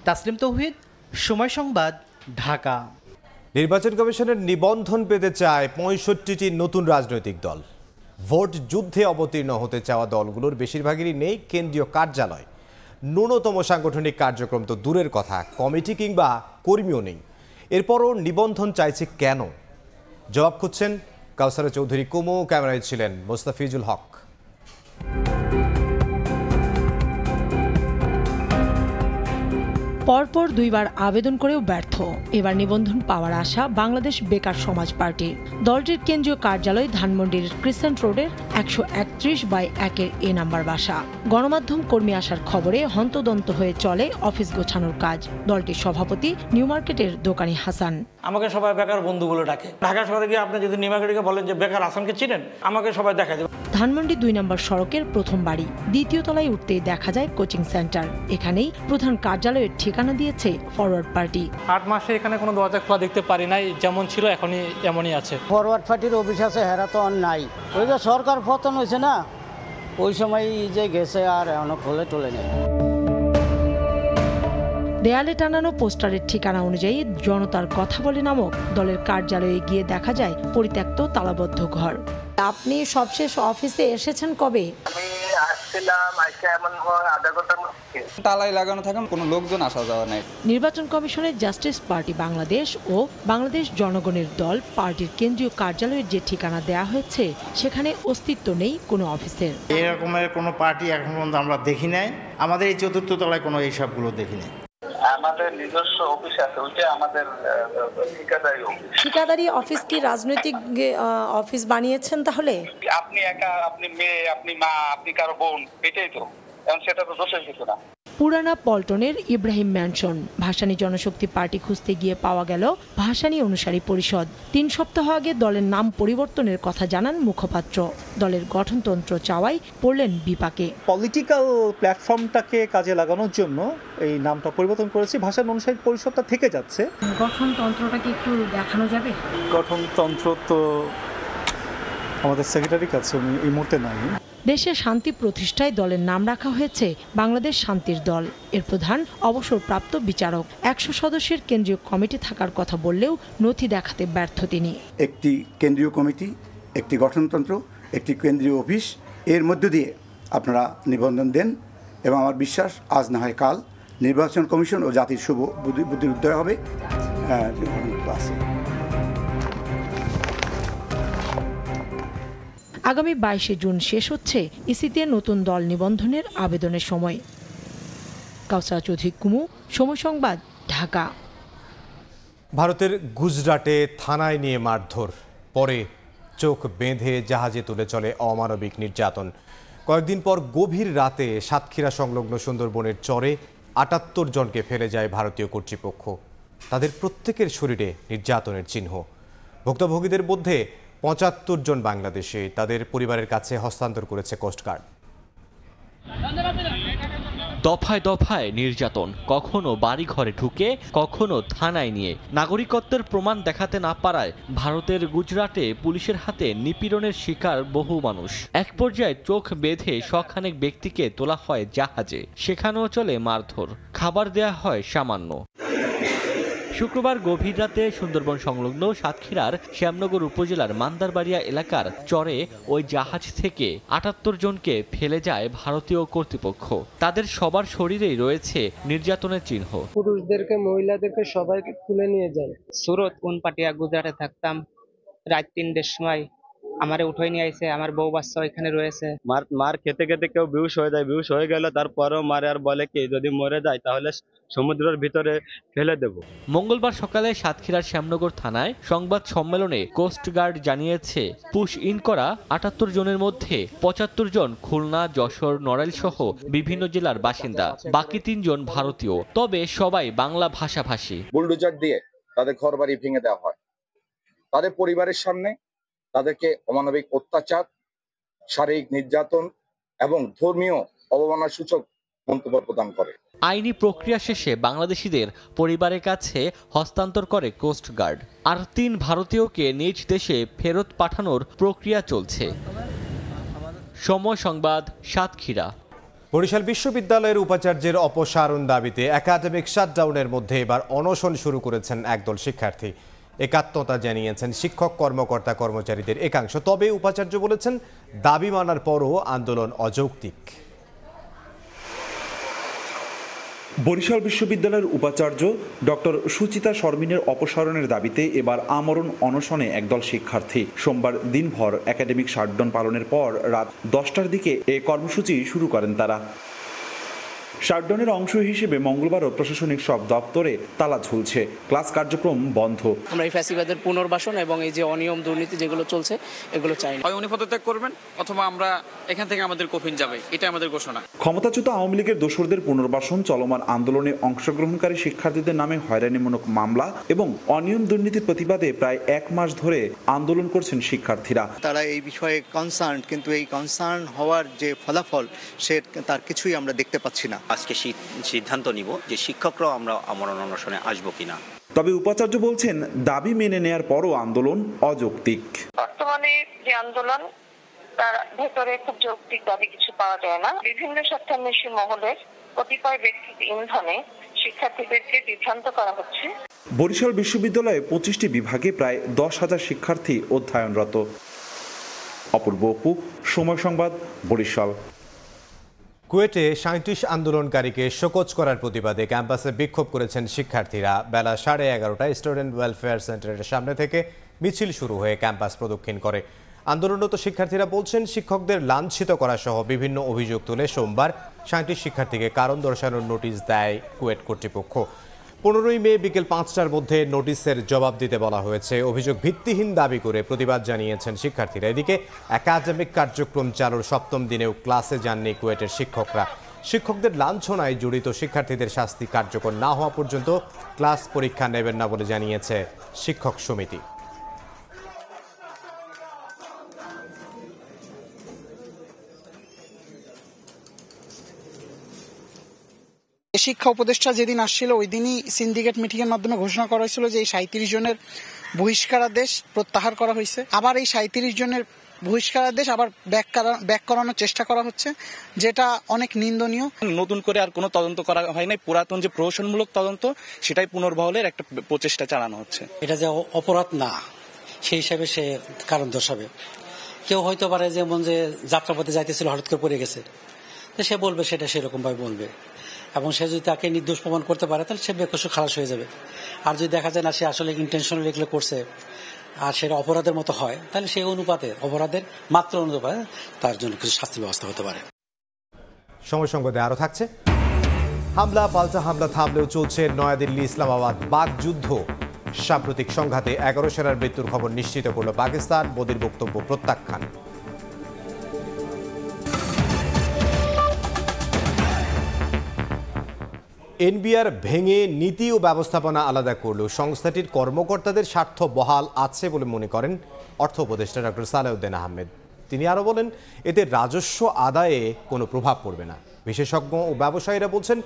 তাসলিম তৌহিদ, সময় সংবাদ, ঢাকা। নির্বাচন কমিশনের নিবন্ধন পেতে চায় ৬৫টি নতুন রাজনৈতিক দল। ভোট যুদ্ধে অবতীর্ণ হতে চাওয়া দলগুলোর বেশিরভাগেরই নেই কেন্দ্রীয় কার্যালয়। ন্যূনতম সাংগঠনিক কার্যক্রম তো দূরের কথা, কমিটি কিংবা কর্মীও নেই। এরপরও নিবন্ধন চাইছে কেন? জবাব খুঁজছেন কাউসারা চৌধুরী কুমু। ক্যামেরায় ছিলেন মোস্তাফিজুল হক। পরপর দুইবার আবেদন করেও ব্যর্থ। এবার নিবন্ধন পাওয়ার আশা বাংলাদেশ বেকার সমাজ পার্টির। দলটির কেন্দ্রীয় কার্যালয় ধানমন্ডির ক্রিসেন্ট রোডের ১৩১/১ এ নাম্বার বাসা। গণমাধ্যম কর্মী আসার খবরে হন্তদন্ত হয়ে চলে অফিস গোছানোর কাজ। দলটির সভাপতি নিউ মার্কেটের দোকানি হাসান। আমাকে সবাই বেকার বন্ধুগুলো ডাকে। ঢাকা শহরে গিয়ে আপনি যদি নিউ মার্কেটে বলেন যে বেকার হাসানকে চিনেন, আমাকে সবাই দেখা দেবে। ধানমন্ডি ২ নম্বর সড়কের প্রথম বাড়ি, দ্বিতীয় তলায় উঠতেই দেখা যায় কোচিং সেন্টার। এখানেই প্রধান কার্যালয়ের ঠিকানা দিয়েছে ফরওয়ার্ড পার্টি। ৮ মাসে এখানে কোনো দরজা খোলা দেখতে পারি নাই, যেমন ছিল এখনই এমনই আছে। ফরওয়ার্ড পার্টির অফিস আছে, হেরা তো আর নাই। ওই যে সরকার পতন হয়েছে না, ওই সময় যে গেছে আর এখনো খোলে টোলে নেই। দেয়ালে টানানো পোস্টারের ঠিকানা অনুযায়ী জনতার কথা বলে নামক দলের কার্যালয়ে গিয়ে দেখা যায় পরিত্যক্ত তালাবদ্ধ ঘর। আপনি সবশেষ অফিসে এসেছেন কবে? তালাই লাগানো থাকে, কোনো লোকজন আসা যাওয়া নাই। নির্বাচন কমিশনের জাস্টিস পার্টি বাংলাদেশ ও বাংলাদেশ জনগণের দল পার্টির কেন্দ্রীয় কার্যালয়ের যে ঠিকানা দেয়া হয়েছে সেখানে অস্তিত্ব নেই কোনো অফিসের। এরকমের কোনো পার্টি এখন পর্যন্ত আমরা দেখি নাই। আমাদের এই চতুর্থ তলায় কোনো এইসবগুলো দেখি নাই। আমাদের নিজস্ব অফিস আছে, ওইটা আমাদের ঠিকাদারি অফিস। ঠিকাদারি অফিস কি রাজনৈতিক অফিস বানিয়েছেন তাহলে? আপনি একা, আপনি মেয়ে, আপনি মা, আপনি কারো বোন, এটাই তো। এখন সেটা তো দোষের কিছু না। পুরানা পল্টনের ইব্রাহিম ম্যানশন। ভাসানী জনশক্তি পার্টি খুঁজতে গিয়ে পাওয়া গেল ভাসানী অনুসারী পরিষদ। ৩ সপ্তাহ আগে দলের নাম পরিবর্তনের কথা জানান মুখপাত্র। দলের গঠনতন্ত্র চাওয়াই পড়লেন বিপাকে। পলিটিক্যাল প্ল্যাটফর্মটাকে কাজে লাগানোর জন্য এই নামটা পরিবর্তন করেছি। ভাসানী অনুসারী পরিষদটা থেকে যাচ্ছে। গঠনতন্ত্রটা কি একটু দেখানো যাবে? গঠনতন্ত্র তো আমাদের সেক্রেটারির কাছে এই মুহূর্তে নাই। দেশে শান্তি প্রতিষ্ঠায় দলের নাম রাখা হয়েছে বাংলাদেশ শান্তির দল। এর প্রধান অবসরপ্রাপ্ত বিচারক। ১০০ সদস্যের কেন্দ্রীয় কমিটি থাকার কথা বললেও নথি দেখাতে ব্যর্থ তিনি। একটি কেন্দ্রীয় কমিটি, একটি গঠনতন্ত্র, একটি কেন্দ্রীয় অফিস, এর মধ্য দিয়ে আপনারা নিবন্ধন দেন এবং আমার বিশ্বাস আজ না হয় কাল নির্বাচন কমিশন ও জাতির শুভ বুদ্ধির উদয় হবে। আগামী ২২শে জুন শেষ হচ্ছে ইসিতে নতুন দল নিবন্ধনের আবেদনের সময়। কাউসারা চৌধুরী কুমু, সময় সংবাদ, ঢাকা। ভারতের গুজরাটে থানায় নিয়ে মারধর, পরে চোখ বেঁধে জাহাজে তুলে চলে অমানবিক নির্যাতন। কয়েকদিন পর গভীর রাতে সাতক্ষীরা সংলগ্ন সুন্দরবনের চরে ৭৮ জনকে ফেলে যায় ভারতীয় কর্তৃপক্ষ। তাদের প্রত্যেকের শরীরে নির্যাতনের চিহ্ন। ভুক্তভোগীদের মধ্যে ৭৫ জন বাংলাদেশে, তাদের পরিবারের কাছে হস্তান্তর করেছে কোস্টগার্ড। দফায় দফায় নির্যাতন, কখনো বাড়ি ঘরে ঢুকে, কখনো থানায় নিয়ে। নাগরিকত্বের প্রমাণ দেখাতে না পারায় ভারতের গুজরাটে পুলিশের হাতে নিপীড়নের শিকার বহু মানুষ। এক পর্যায়ে চোখ বেঁধে শখানেক ব্যক্তিকে তোলা হয় জাহাজে, সেখানেও চলে মারধর, খাবার দেয়া হয় সামান্য। শুক্রবার গভীর রাতে সুন্দরবন সংলগ্ন সাতক্ষীরার শ্যামনগর উপজেলার মান্দারবাড়িয়া এলাকার চরে ওই জাহাজ থেকে ৭৮ জনকে ফেলে যায় ভারতীয় কর্তৃপক্ষ। তাদের সবার শরীরেই রয়েছে নির্যাতনের চিহ্ন। পুরুষদেরকে, মহিলাদেরকে সবাইকে তুলে নিয়ে যায়। সুরত উনপাটিয়া গুজরাটে থাকতাম। রাত ৩টের সময় আমারে উঠাই নিয়ে আইছে, আমার বউ বাচ্চা এখানে রয়েছে। মার খেতে খেতে কেউ বেহুশ হয়ে যায়, বেহুশ হয়ে গেলে তারপরেও মারে আর বলে কি যদি মরে যায় তাহলে সমুদ্রের ভিতরে ফেলে দেব। মঙ্গলবার সকালে সাতক্ষীরার শ্যামনগর থানায় সংবাদ সম্মেলনে কোস্টগার্ড জানিয়েছে, পুশ ইন করা ৭৮ জনের মধ্যে ৭৫ জন খুলনা, যশোর, নড়াইল সহ বিভিন্ন জেলার বাসিন্দা, বাকি ৩ জন ভারতীয়, তবে সবাই বাংলা ভাষাভাষী। বুলডোজার দিয়ে তাদের ঘরবাড়ি ভেঙে দেওয়া হয়, তাদের পরিবারের সামনে তাদেরকে অমানবিক অত্যাচার, শারীরিক নির্যাতন এবং ধর্মীয় অবমাননা সূচক মন্তব্য প্রদান করে। আইনি প্রক্রিয়া শেষে বাংলাদেশিদের পরিবারের কাছে হস্তান্তর করে কোস্টগার্ড। আর 3 ভারতীয়কে নিজ দেশে ফেরত পাঠানোর প্রক্রিয়া চলছে। সময় সংবাদ, সাতক্ষীরা। বরিশাল বিশ্ববিদ্যালয়ের উপাচার্যের অপসারণ দাবিতে একাডেমিক শাটডাউনের মধ্যে এবার অনশন শুরু করেছেন একদল শিক্ষার্থী। একাত্মতা জানিয়েছেন শিক্ষক কর্মকর্তা কর্মচারীদের একাংশ। তবে উপাচার্য বলেছেন দাবি মানার পরও আন্দোলন অযৌক্তিক। বরিশাল বিশ্ববিদ্যালয়ের উপাচার্য ডক্টর সুচিতা শর্মিনের অপসারণের দাবিতে এবার আমরণ অনশনে একদল শিক্ষার্থী। সোমবার দিনভর একাডেমিক শাটডাউন পালনের পর রাত 10টার দিকে এ কর্মসূচি শুরু করেন তারা। শাটডাউনের অংশ হিসেবে মঙ্গলবারও প্রশাসনিক সব দপ্তরে তালা ঝুলছে, ক্লাস কার্যক্রম বন্ধ। আমরা এই ফ্যাসিবাদের পুনর্বাসন এবং এই যে অনিয়ম দুর্নীতি যেগুলো চলছে এগুলো চাই না। হয় উনি পদত্যাগ করবেন অথবা আমরা এখান থেকে আমাদের কফিন যাবে, এটা আমাদের ঘোষণা। ক্ষমতাচ্যুত আওয়ামী লীগের দোসরদের পুনর্বাসন, চলমান আন্দোলনে অংশগ্রহণকারী শিক্ষার্থীদের নামে হয়রানিমূলক মামলা এবং অনিয়ম দুর্নীতির প্রতিবাদে প্রায় 1 মাস ধরে আন্দোলন করছেন শিক্ষার্থীরা। তারা এই বিষয়ে কনসার্ন, কিন্তু এই কনসার্ন হওয়ার যে ফলাফল তার কিছুই আমরা দেখতে পাচ্ছি না। আজকে সিদ্ধান্ত নিব যে শিক্ষকরাও আমরা আমরণ অনশনে আসবো কিনা। তবে উপাচার্য বলছেন দাবি মেনে নেয়ার পরও আন্দোলন অযৌক্তিক। বর্তমানে যে আন্দোলন তার ভেতরে খুব যৌক্তিক দাবি কিছু পাওয়া যায় না। বিভিন্ন স্বার্থান্বেষী মহলের কতিপয় ব্যক্তির ইন্ধনে শিক্ষার্থীদেরকে বিভ্রান্ত করা হচ্ছে। বরিশাল বিশ্ববিদ্যালয়ে 25টি বিভাগে প্রায় 10,000 শিক্ষার্থী অধ্যয়নরত। অপূর্ব অপু, সময় সংবাদ, বরিশাল। কুয়েটে 37 আন্দোলনকারীকে শোকজ করার প্রতিবাদে ক্যাম্পাসে বিক্ষোভ করেছেন শিক্ষার্থীরা। বেলা 11:30টায় স্টুডেন্ট ওয়েলফেয়ার সেন্টারের সামনে থেকে মিছিল শুরু হয়ে ক্যাম্পাস প্রদক্ষিণ করে। আন্দোলনরত শিক্ষার্থীরা বলছেন শিক্ষকদের লাঞ্ছিত করা সহ বিভিন্ন অভিযোগ তুলে সোমবার 37 শিক্ষার্থীকে কারণ দর্শানোর নোটিশ দেয় কুয়েট কর্তৃপক্ষ। 15 মে বিকেল 5টার মধ্যে নোটিশের জবাব দিতে বলা হয়েছে। অভিযোগ ভিত্তিহীন দাবি করে প্রতিবাদ জানিয়েছেন শিক্ষার্থীরা। এদিকে একাডেমিক কার্যক্রম চালুর 7ম দিনেও ক্লাসে যাননি কুয়েটের শিক্ষকরা। শিক্ষকদের লাঞ্ছনায় জড়িত শিক্ষার্থীদের শাস্তি কার্যকর না হওয়া পর্যন্ত ক্লাস পরীক্ষা নেবেন না বলে জানিয়েছে শিক্ষক সমিতি। শিক্ষা উপদেষ্টা যেদিন আসছিল ওই দিনই সিন্ডিকেট মিটিং এর মাধ্যমে ঘোষণা করা হয়েছিল যে এই 37 জনের বহিষ্কারাদেশ প্রত্যাহার করা হয়েছে। আবার এই 37 জনের বহিষ্কারাদেশ আবার ব্যাক করানোর চেষ্টা করা হচ্ছে, যেটা অনেক নিন্দনীয়। নতুন করে আর কোনো তদন্ত করা হয় নাই, পুরাতন যে প্রহসনমূলক তদন্ত সেটাই পুনর্বহলের একটা প্রচেষ্টা চালানো হচ্ছে। এটা যে অপরাধ না সেই হিসাবে সে কারণ দর্শাবে। কেউ হয়তো পারে যেমন যে যাত্রাপথে যাইতেছিল হঠাৎ করে পড়ে গেছে, তো সে বলবে সেটা সেরকম ভাবে বলবে, এবং সে যদি তাকে নির্দোষ প্রমাণ করতে পারে তাহলে সে বেকসু খালাস হয়ে যাবে। আর যদি দেখা যায় না সে আসলে ইন্টেনশনালি এগুলো করছে আর সেটা অপরাধের মতো হয়, তাহলে সেই অনুপাতে অপরাধের মাত্র অনুপাতে তার জন্য কিছু শাস্তি ব্যবস্থা হতে পারে। সময় সংবাদে আরো থাকছে। হামলা পাল্টা হামলা থামলেও চলছে নয়াদিল্লি ইসলামাবাদ বাকযুদ্ধ। সাম্প্রতিক সংঘাতে 11 সেনার মৃত্যুর খবর নিশ্চিত করল পাকিস্তান। মোদির বক্তব্য প্রত্যাখ্যান। এনবিআর ভেঙে নীতি ও ব্যবস্থাপনা আলাদা করলেও সংস্থাটির কর্মকর্তাদের স্বার্থ বহাল আছে বলে মনে করেন অর্থ উপদেষ্টা ডক্টর সালেউদ্দিন আহমেদ। তিনি আরও বলেন, এতে রাজস্ব আদায়ে কোনো প্রভাব পড়বে না। বিশেষজ্ঞ ও ব্যবসায়ীরা বলছেন,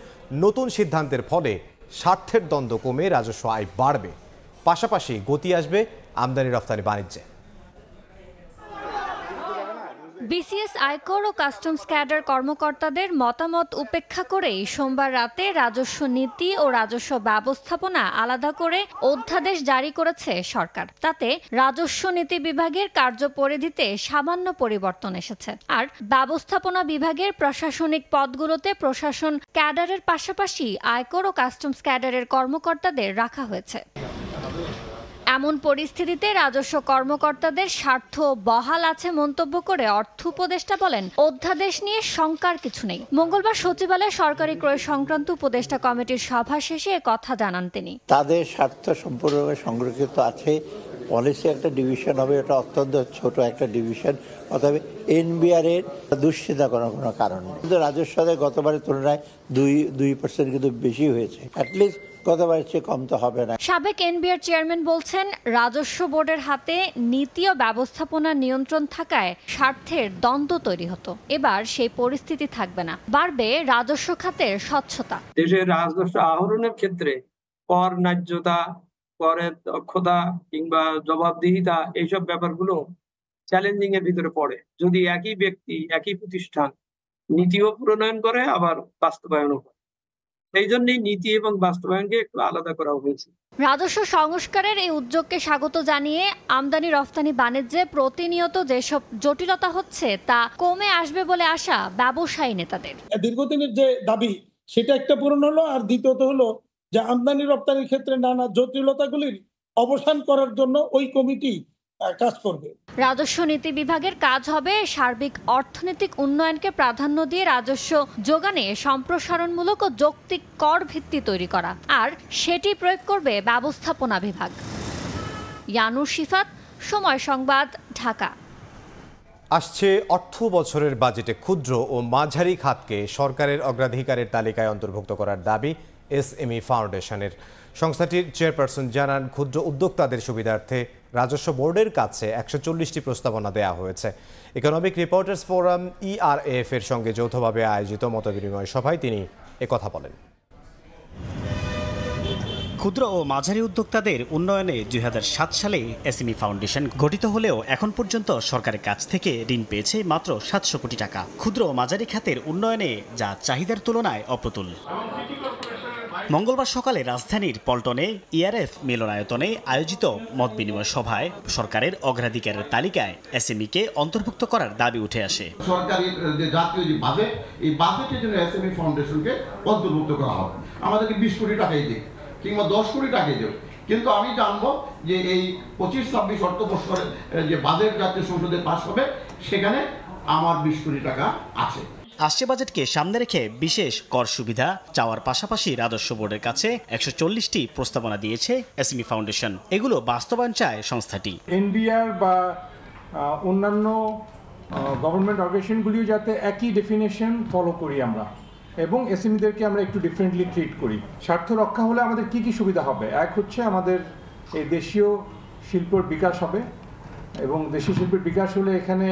নতুন সিদ্ধান্তের ফলে স্বার্থের দ্বন্দ্ব কমে রাজস্ব আয় বাড়বে, পাশাপাশি গতি আসবে আমদানি রপ্তানি বাণিজ্যে। বিসিএস আয়কর ও কাস্টমস ক্যাডার কর্মকর্তাদের মতামত উপেক্ষা করেই সোমবার রাতে রাজস্ব নীতি ও রাজস্ব ব্যবস্থাপনা আলাদা করে অধ্যাদেশ জারি করেছে সরকার। তাতে রাজস্ব নীতি বিভাগের কার্যপরিধিতে সামান্য পরিবর্তন এসেছে। আর ব্যবস্থাপনা বিভাগের প্রশাসনিক পদগুলোতে প্রশাসন ক্যাডারের পাশাপাশি আয়কর ও কাস্টমস ক্যাডারের কর্মকর্তাদের রাখা হয়েছে। এমন পরিস্থিতিতে রাজস্ব কর্মকর্তাদের স্বার্থ বহাল আছে মন্তব্য করে অর্থ উপদেষ্টা বলেন, অধ্যাদেশ নিয়ে শঙ্কার কিছু নেই। মঙ্গলবার সচিবালয়ে সরকারি ক্রয় সংক্রান্ত উপদেষ্টা কমিটির সভা শেষে কথা জানান তিনি। তাদের স্বার্থ সম্পূর্ণভাবে সংরক্ষিত আছে পলিসি একটা ডিভিশন হবে, এটা অত্যন্ত ছোট একটা ডিভিশন, অতএব এনবিআর এর দুশ্চিন্তা করার কোনো কারণ নেই। কিন্তু রাজস্ব আদায় গতবারের তুলনায় 2% কিন্তু বেশি হয়েছে, অ্যাটলিস্ট গতবারের চেয়ে কম তো হবে না। সাবেক এনবিআর চেয়ারম্যান বলছেন, রাজস্ব বোর্ডের হাতে নীতি ও ব্যবস্থাপনা নিয়ন্ত্রণ থাকায় স্বার্থের দ্বন্দ্ব তৈরি হতো। এবার সেই পরিস্থিতি থাকবে না, বাড়বে রাজস্ব খাতের স্বচ্ছতা। দেশের রাজস্ব আহরণের ক্ষেত্রে কর ন্যায্যতা, করের দক্ষতা কিংবা জবাবদিহিতা, এইসব ব্যাপারগুলো চ্যালেঞ্জিং এর ভিতরে পড়ে যদি একই ব্যক্তি একই প্রতিষ্ঠান নীতিও প্রণয়ন করে আবার বাস্তবায়নও করে। এই জন্যই নীতি এবং বাস্তবায়নকে একটু আলাদা করা হয়েছে। রাজস্ব সংস্কারের এই উদ্যোগকে স্বাগত জানিয়ে আমদানি রফতানি বাণিজ্যে প্রতিনিয়ত যেসব জটিলতা হচ্ছে তা কমে আসবে বলে আশা ব্যবসায়ী নেতাদের। দীর্ঘদিনের যে দাবি সেটা একটা পূরণ হলো, আর দ্বিতীয়ত হলো যে আমদানি রপ্তানির ক্ষেত্রে নানা জটিলতাগুলির অবসান করার জন্য ওই কমিটি কাজ করবে। রাজস্ব নীতি বিভাগের কাজ হবে সার্বিক অর্থনৈতিক উন্নয়নকে প্রাধান্য দিয়ে রাজস্ব যোগানে সম্প্রসারণমূলক ও যৌক্তিক কর ভিত্তি তৈরি করা, আর সেটি প্রয়োগ করবে ব্যবস্থাপনা বিভাগ। ইয়ানুর শিফাত, সময় সংবাদ, ঢাকা। আসছে অর্থ বছরের বাজেটে ক্ষুদ্র ও মাঝারি খাতকে সরকারের অগ্রাধিকারের তালিকায় অন্তর্ভুক্ত করার দাবি এসএমই ফাউন্ডেশনের। সংস্থাটির চেয়ারপারসন জানান, ক্ষুদ্র উদ্যোক্তাদের সুবিধার্থে রাজস্ব বোর্ডের কাছে 140টি প্রস্তাবনা দেওয়া হয়েছে। ইকোনমিক রিপোর্টার্স ফোরাম ইআরএফ এর সঙ্গে যৌথভাবে আয়োজিত মতবিনিময় সভায় তিনি একথা বলেন। ক্ষুদ্র ও মাঝারি উদ্যোক্তাদের উন্নয়নে 2007 সালে এসএমই ফাউন্ডেশন গঠিত হলেও এখন পর্যন্ত সরকারের কাছ থেকে ঋণ পেয়েছে মাত্র 700 কোটি টাকা। ক্ষুদ্র ও মাঝারি খাতের উন্নয়নে যা চাহিদার তুলনায় অপ্রতুল। মঙ্গলবার সকালে রাজধানীর পল্টনে ইআরএফ মিলনায়তনে আয়োজিত মত বিনিময় সভায় সরকারের অগ্রাধিকারের তালিকায় এসএমইকে অন্তর্ভুক্ত করার দাবি উঠে আসে। সরকারি যে জাতীয় যে বাজেট, এই বাজেটের জন্য এসএমই ফাউন্ডেশনকে অন্তর্ভুক্ত করা হবে। আমাদেরকে 20 কোটি টাকাই দিক কিংবা 10 কোটি টাকাই দেব, কিন্তু আমি জানবো যে এই 25-26 অর্থ বছরের যে বাজেট জাতীয় সংসদে পাস হবে সেখানে আমার 20 কোটি টাকা আছে। আসছে বাজেটকে সামনে রেখে বিশেষ কর সুবিধা চাওয়ার পাশাপাশি রাজস্ব বোর্ডের কাছে 140টি প্রস্তাবনা দিয়েছে এসএমই ফাউন্ডেশন। এগুলো বাস্তবায়ন চায় সংস্থাটি। এনবিআর বা অন্যান্য গভর্নমেন্ট অর্গানাইজেশনগুলিও যাতে একই ডেফিনেশন ফলো করি আমরা, এবং এসএমইদেরকে আমরা একটু ডিফারেন্টলি ট্রিট করি। স্বার্থ রক্ষা হলে আমাদের কি কি সুবিধা হবে? এক হচ্ছে আমাদের এই দেশীয় শিল্পের বিকাশ হবে, এবং দেশীয় শিল্পের বিকাশ হলে এখানে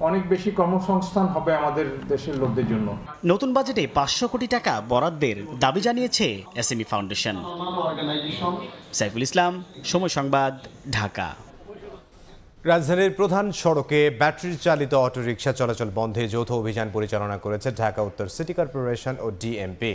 অনেক বেশি কর্মসংস্থান হবে আমাদের দেশের লোকদের জন্য। নতুন বাজেটে 500 কোটি টাকা বরাদ্দের দাবি জানিয়েছে এসএমই ফাউন্ডেশন। সাইফুল ইসলাম, সময় সংবাদ, ঢাকা। রাজধানীর প্রধান সড়কে ব্যাটারি চালিত অটোরিকশা চলাচল বন্ধে যৌথ অভিযান পরিচালনা করেছে ঢাকা উত্তর সিটি কর্পোরেশন ও ডিএমপি।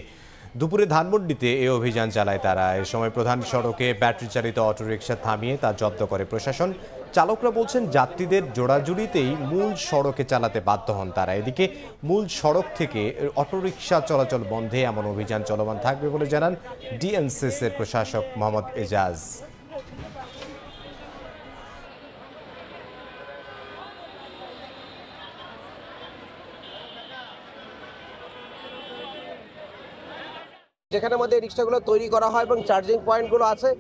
দুপুরে ধানমন্ডিতে এই অভিযান চালায় তারা। এ সময় প্রধান সড়কে ব্যাটারি চালিত অটোরিকশা থামিয়ে তা জব্দ করে প্রশাসন। চালকরা বলছেন, যাত্রীদের জোড়াজুড়িতেই মূল সড়কে চালাতে বাধ্য হন তারা। এদিকে মূল সড়ক থেকে অটোরিকশা চলাচল বন্ধে এমন অভিযান চলমান থাকবে বলে জানান ডিএনসিসির প্রশাসক মোহাম্মদ এজাজ। যেখানে আমাদের রিক্সাগুলো তৈরি করা হয় এবং চার্জিং পয়েন্টগুলো আছে,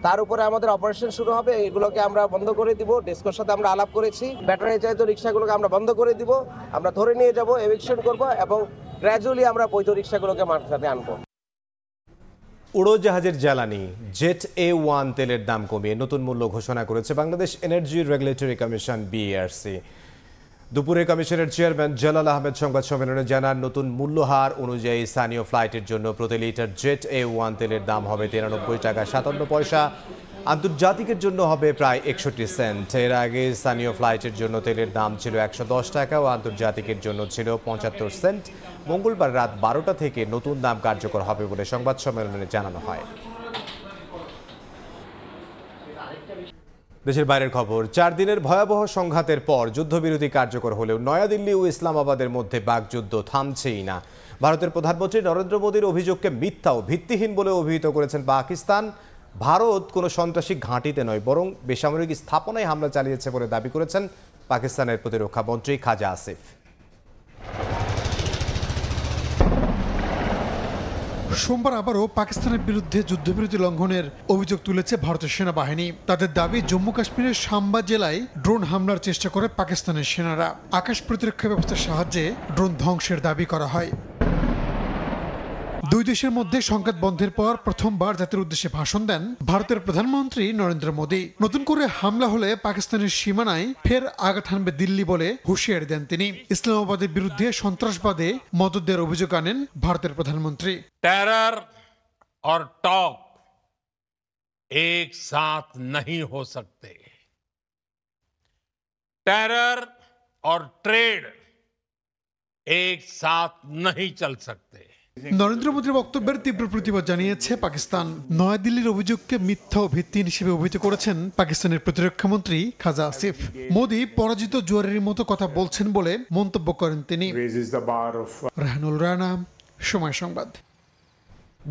তার উপরে আমাদের অপারেশন শুরু হবে। এগুলোকে আমরা বন্ধ করে দিব। ডেস্কোর সাথে আমরা আলাপ করেছি, ব্যাটারি চালিত রিক্সাগুলোকে আমরা বন্ধ করে দিব, আমরা ধরে নিয়ে যাব, এভিকশন করব এবং গ্র্যাজুয়ালি আমরা বৈধ রিক্সাগুলোকে মার্কেটে আনবো। উড়োজাহাজের জ্বালানি জেট A1 তেলের দাম কমিয়ে নতুন মূল্য ঘোষণা করেছে Bangladesh energy regulatory commission BERC। দুপুরে কমিশনের চেয়ারম্যান জালাল আহমেদ সংবাদ সম্মেলনে জানান, নতুন মূল্যহার অনুযায়ী স্থানীয় ফ্লাইটের জন্য প্রতি লিটার জেট A1 তেলের দাম হবে 93 টাকা 57 পয়সা, আন্তর্জাতিকের জন্য হবে প্রায় 61 সেন্ট। এর আগে স্থানীয় ফ্লাইটের জন্য তেলের দাম ছিল 110 টাকা ও আন্তর্জাতিকের জন্য ছিল 75 সেন্ট। মঙ্গলবার রাত 12টা থেকে নতুন দাম কার্যকর হবে বলে সংবাদ সম্মেলনে জানানো হয়। দেশের বাইরের খবর। 4 দিনের ভয়াবহ সংঘাতের পর যুদ্ধবিরতি কার্যকর হলেও নয়াদিল্লি ও ইসলামাবাদের মধ্যে বাকযুদ্ধ থামছেই না। ভারতের প্রধানমন্ত্রী নরেন্দ্র মোদীর অভিযোগকে মিথ্যা ও ভিত্তিহীন বলে অভিহিত করেছেন পাকিস্তান। ভারত কোনো সন্ত্রাসী ঘাঁটিতে নয়, বরং বেসামরিক স্থাপনায় হামলা চালিয়েছে বলে দাবি করেছেন পাকিস্তানের প্রতিরক্ষা মন্ত্রী খাজা আসিফ। সোমবার আবারও পাকিস্তানের বিরুদ্ধে যুদ্ধবিরতি লঙ্ঘনের অভিযোগ তুলেছে ভারতের সেনাবাহিনী। তাদের দাবি, জম্মু কাশ্মীরের সাম্বা জেলায় ড্রোন হামলার চেষ্টা করে পাকিস্তানের সেনারা। আকাশ প্রতিরক্ষা ব্যবস্থার সাহায্যে ড্রোন ধ্বংসের দাবি করা হয়। দুই দেশের মধ্যে সংঘাত বন্ধের পর প্রথমবার জাতির উদ্দেশ্যে ভাষণ দেন ভারতের প্রধানমন্ত্রী নরেন্দ্র মোদী। নতুন করে হামলা হলে পাকিস্তানের সীমানায় ফের আঘাত হানবে দিল্লি বলে হুঁশিয়ারি দেন তিনি। ইসলামাবাদের বিরুদ্ধে সন্ত্রাসবাদে মদত দেওয়ার অভিযোগ আনেন ভারতের প্রধানমন্ত্রী। टेरर और टॉक एक साथ नहीं हो सकते। टेरर और ट्रेड एक साथ नहीं चल सकते। নরেন্দ্র মোদীর বক্তব্যের তীব্র প্রতিবাদ জানিয়েছে পাকিস্তান। নয়াদিল্লির অভিযোগকে মিথ্যা ও ভিত্তিহীন হিসেবে অভিহিত করেছেন পাকিস্তানের প্রতিরক্ষা মন্ত্রী খাজা আসিফ। মোদী পরাজিত জুয়ারের মতো কথা বলছেন বলে মন্তব্য করেন তিনি। রাহানুল রানা, সময় সংবাদ।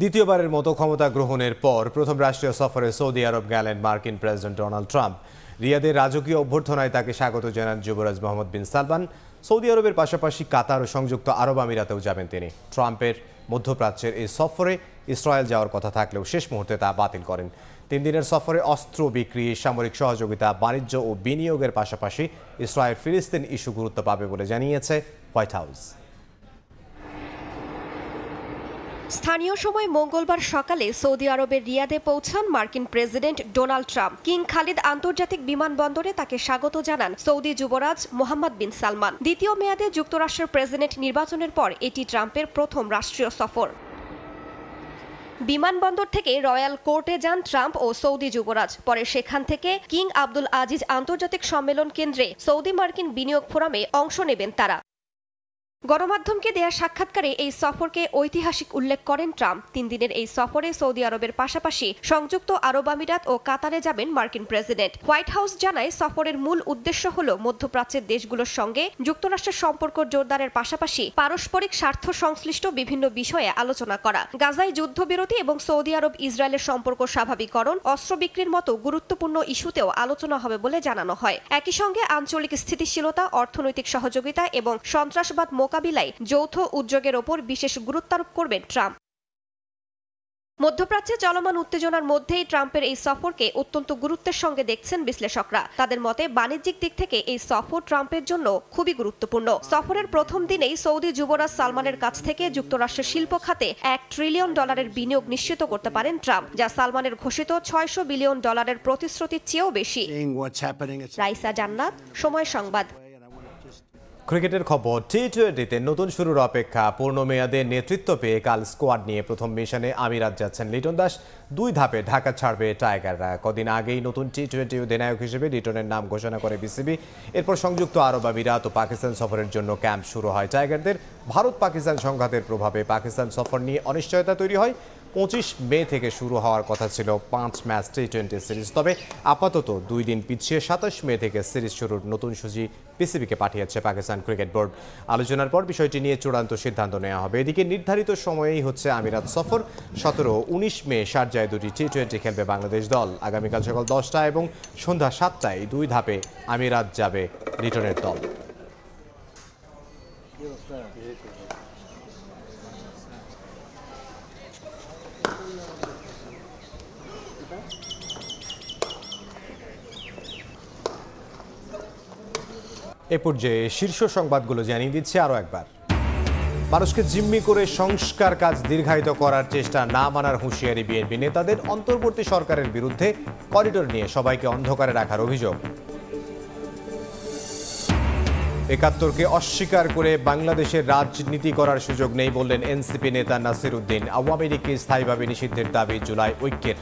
দ্বিতীয়বারের মতো ক্ষমতা গ্রহণের পর প্রথম রাষ্ট্রীয় সফরে সৌদি আরব গেলেন মার্কিন প্রেসিডেন্ট ডোনাল্ড ট্রাম্প। রিয়াদের রাজকীয় অভ্যর্থনায় তাকে স্বাগত জানান যুবরাজ মোহাম্মদ বিন সালমান। সৌদি আরবের পাশাপাশি কাতার ও সংযুক্ত আরব আমিরাতেও যাবেন তিনি। ট্রাম্পের মধ্যপ্রাচ্যের এই সফরে ইসরায়েল যাওয়ার কথা থাকলেও শেষ মুহূর্তে তা বাতিল করেন। 3 দিনের সফরে অস্ত্র বিক্রি, সামরিক সহযোগিতা, বাণিজ্য ও বিনিয়োগের পাশাপাশি ইসরায়েল ফিলিস্তিন ইস্যু গুরুত্ব পাবে বলে জানিয়েছে হোয়াইট হাউস। স্থানীয় সময় মঙ্গলবার সকালে সৌদি আরবের রিয়াদে পৌঁছান মার্কিন president Donald Trump. King Khalid আন্তর্জাতিক বিমানবন্দরে তাকে স্বাগত জানান সৌদি যুবরাজ মোহাম্মদ বিন সালমান। দ্বিতীয় মেয়াদে যুক্তরাষ্ট্রের প্রেসিডেন্ট নির্বাচনের পর এটি ট্রাম্পের প্রথম রাষ্ট্রীয় সফর। বিমানবন্দর থেকে রয়্যাল কোর্টে যান ট্রাম্প ও সৌদি যুবরাজ। পরে সেখান থেকে কিং আব্দুল আজিজ আন্তর্জাতিক সম্মেলন কেন্দ্রে সৌদি মার্কিন বিনিয়োগ ফোরামে অংশ নেবেন তারা। গণমাধ্যমকে দেয়া সাক্ষাৎকারে এই সফরকে ঐতিহাসিক উল্লেখ করেন ট্রাম্প। 3 দিনের এই সফরে সৌদি আরবের পাশাপাশি সংযুক্ত আরব আমিরাত ও কাতারে যাবেন মার্কিন প্রেসিডেন্ট। হোয়াইট হাউস জানায়, সফরের মূল উদ্দেশ্য হল মধ্যপ্রাচ্যের দেশগুলোর সঙ্গে যুক্তরাষ্ট্রের সম্পর্ক জোরদারের পাশাপাশি পারস্পরিক স্বার্থ সংশ্লিষ্ট বিভিন্ন বিষয়ে আলোচনা করা। গাজায় যুদ্ধবিরতি এবং সৌদি আরব ইসরায়েলের সম্পর্ক স্বাভাবিকরণ, অস্ত্র বিক্রির মতো গুরুত্বপূর্ণ ইস্যুতেও আলোচনা হবে বলে জানানো হয়। একই সঙ্গে আঞ্চলিক স্থিতিশীলতা, অর্থনৈতিক সহযোগিতা এবং সন্ত্রাসবাদ মোকাবিলায় যৌথ উদ্যোগের ওপর বিশেষ গুরুত্বারোপ করবেন ট্রাম্প। মধ্যপ্রাচ্যে চলমান উত্তেজনার মধ্যেই ট্রাম্পের এই সফরকে অত্যন্ত গুরুত্বের সঙ্গে দেখছেন বিশ্লেষকরা। তাদের মতে বাণিজ্যিক দিক থেকে এই সফর ট্রাম্পের জন্য খুবই গুরুত্বপূর্ণ। সফরের প্রথম দিনেই সৌদি যুবরাজ সালমানের কাছ থেকে যুক্তরাষ্ট্রের শিল্প খাতে $1 ট্রিলিয়ন বিনিয়োগ নিশ্চিত করতে পারেন ট্রাম্প, যা সালমানের ঘোষিত $600 বিলিয়ন প্রতিশ্রুতির চেয়েও বেশি। রাইসা জান্নাত, সময় সংবাদ। ক্রিকেটের খবর, টি-20তে নতুন শুরুর অপেক্ষা। পূর্ণ মেয়াদে নেতৃত্ব পেয়ে কাল স্কোয়াড নিয়ে প্রথম মিশনে আমিরাত যাচ্ছেন লিটন দাস। 2 ধাপে ঢাকা ছাড়বে টাইগাররা। কদিন আগেই নতুন টি-20 অধিনায়ক হিসেবে লিটনের নাম ঘোষণা করে বিসিবি। এরপর সংযুক্ত আরব আমিরাত ও পাকিস্তান সফরের জন্য ক্যাম্প শুরু হয় টাইগারদের। ভারত পাকিস্তান সংঘাতের প্রভাবে পাকিস্তান সফর নিয়ে অনিশ্চয়তা তৈরি হয়। 25 মে থেকে শুরু হওয়ার কথা ছিল 5 ম্যাচ টি-20 সিরিজ, তবে আপাতত 2 দিন পিছিয়ে 27 মে থেকে সিরিজ শুরুর নতুন সূচি পিসিবিকে পাঠিয়েছে পাকিস্তান ক্রিকেট বোর্ড। আলোচনার পর বিষয়টি নিয়ে চূড়ান্ত সিদ্ধান্ত নেওয়া হবে। এদিকে নির্ধারিত সময়েই হচ্ছে আমিরাত সফর। 17-19 মে শারজায় 2টি টি-20 খেলবে বাংলাদেশ দল। আগামীকাল সকাল 10টা এবং সন্ধ্যা 7টায় 2 ধাপে আমিরাত যাবে লিটনের দল। এ পর্যায়ে শীর্ষ সংবাদগুলো জানিয়ে দিচ্ছে আরও একবার। মানুষকে জিম্মি করে সংস্কার কাজ দীর্ঘায়িত করার চেষ্টা না মানার হুঁশিয়ারি বিএনপি নেতাদের। অন্তর্বর্তী সরকারের বিরুদ্ধে করিডোর নিয়ে সবাইকে অন্ধকারে রাখার অভিযোগ। ৭১কে অস্বীকার করে বাংলাদেশের রাজনীতি করার সুযোগ নেই বললেন এনসিপি নেতা নাসির উদ্দিন। আওয়ামী লীগকে স্থায়ীভাবে নিষিদ্ধের দাবি জুলাই ঐক্যের।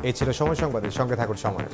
এই ছিল সময় সংবাদের সঙ্গে থাকুন সময়।